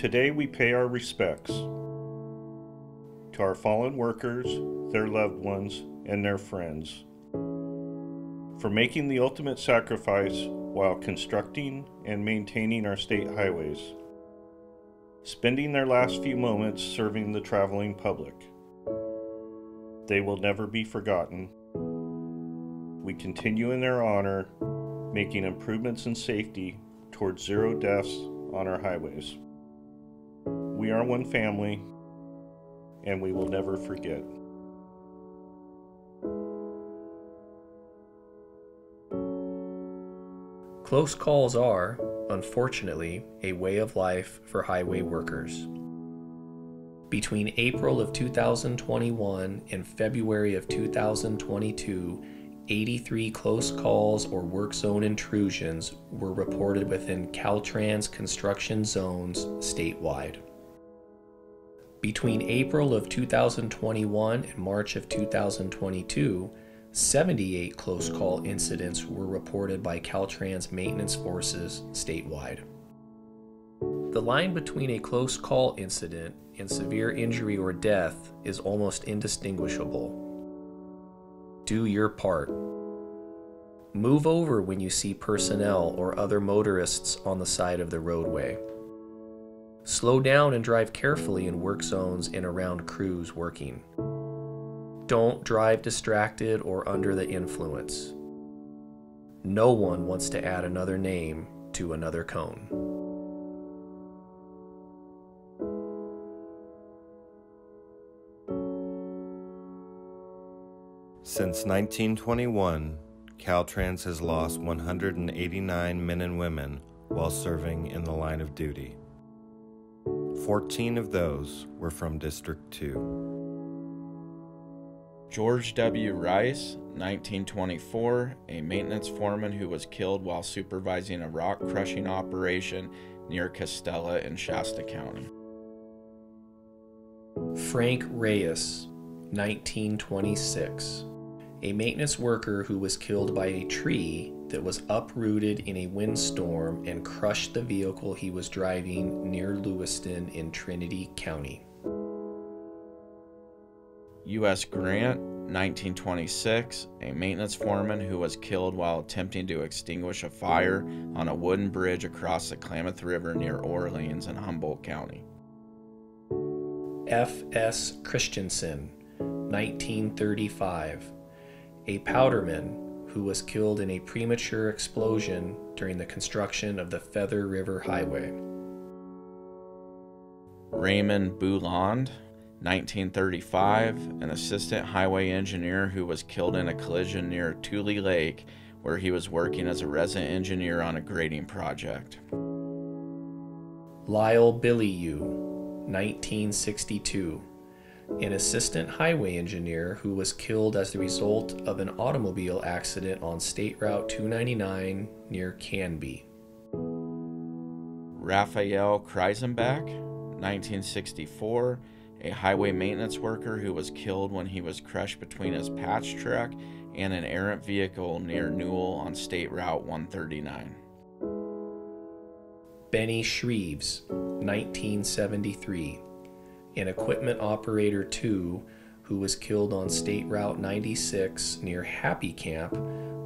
Today we pay our respects to our fallen workers, their loved ones, and their friends for making the ultimate sacrifice while constructing and maintaining our state highways, spending their last few moments serving the traveling public. They will never be forgotten. We continue in their honor, making improvements in safety towards 0 deaths on our highways. We are one family, and we will never forget. Close calls are, unfortunately, a way of life for highway workers. Between April of 2021 and February of 2022, 83 close calls or work zone intrusions were reported within Caltrans construction zones statewide. Between April of 2021 and March of 2022, 78 close call incidents were reported by Caltrans maintenance forces statewide. The line between a close call incident and severe injury or death is almost indistinguishable. Do your part. Move over when you see personnel or other motorists on the side of the roadway. Slow down and drive carefully in work zones and around crews working. Don't drive distracted or under the influence. No one wants to add another name to another cone. Since 1921, Caltrans has lost 189 men and women while serving in the line of duty. 14 of those were from District 2. George W. Rice, 1924, a maintenance foreman who was killed while supervising a rock crushing operation near Castella in Shasta County. Frank Reyes, 1926, a maintenance worker who was killed by a tree that was uprooted in a windstorm and crushed the vehicle he was driving near Lewiston in Trinity County. U.S. Grant, 1926, a maintenance foreman who was killed while attempting to extinguish a fire on a wooden bridge across the Klamath River near Orleans in Humboldt County. F.S. Christensen, 1935, a powderman who was killed in a premature explosion during the construction of the Feather River Highway. Raymond Bouland, 1935, an assistant highway engineer who was killed in a collision near Tule Lake, where he was working as a resident engineer on a grading project. Lyle Billiou, 1962, an assistant highway engineer who was killed as the result of an automobile accident on State Route 299 near Canby. Raphael Kreisenbach, 1964, a highway maintenance worker who was killed when he was crushed between his patch truck and an errant vehicle near Newell on State Route 139. Benny Shreves, 1973, an equipment operator 2 who was killed on State Route 96 near Happy Camp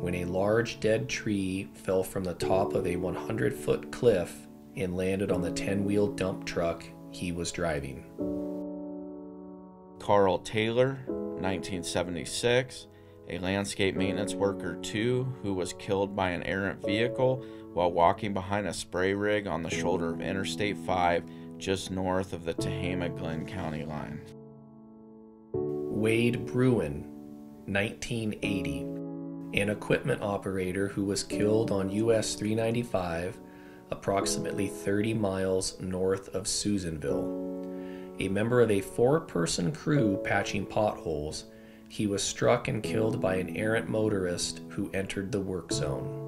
when a large dead tree fell from the top of a 100-foot cliff and landed on the 10-wheel dump truck he was driving. Carl Taylor, 1976, a landscape maintenance worker 2 who was killed by an errant vehicle while walking behind a spray rig on the shoulder of Interstate 5 just north of the Tehama-Glenn County line. Wade Bruin, 1980, an equipment operator who was killed on US 395 approximately 30 miles north of Susanville. A member of a 4-person crew patching potholes, he was struck and killed by an errant motorist who entered the work zone.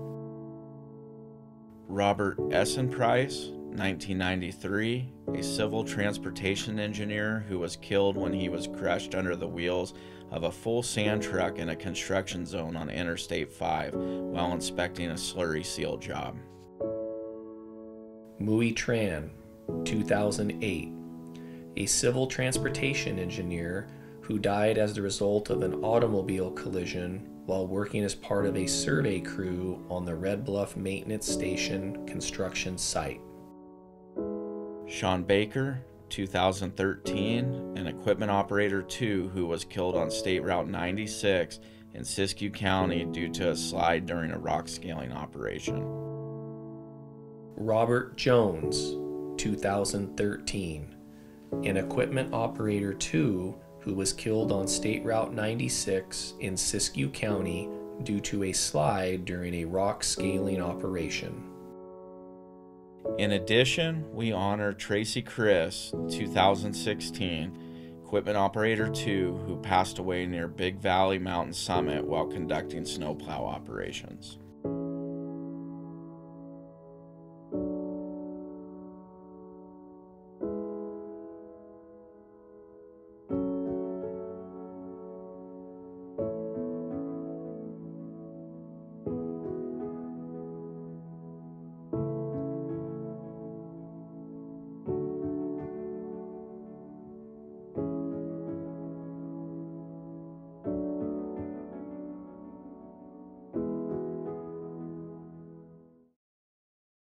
Robert Essenprice, 1993, a civil transportation engineer who was killed when he was crushed under the wheels of a full sand truck in a construction zone on Interstate 5 while inspecting a slurry seal job. Mui Tran, 2008. A civil transportation engineer who died as the result of an automobile collision while working as part of a survey crew on the Red Bluff Maintenance Station construction site. Sean Baker, 2013, an equipment operator 2 who was killed on State Route 96 in Siskiyou County due to a slide during a rock scaling operation. Robert Jones, 2013, an equipment operator 2 who was killed on State Route 96 in Siskiyou County due to a slide during a rock scaling operation. In addition, we honor Tracy Chris, 2016, equipment operator 2 who passed away near Big Valley Mountain Summit while conducting snowplow operations.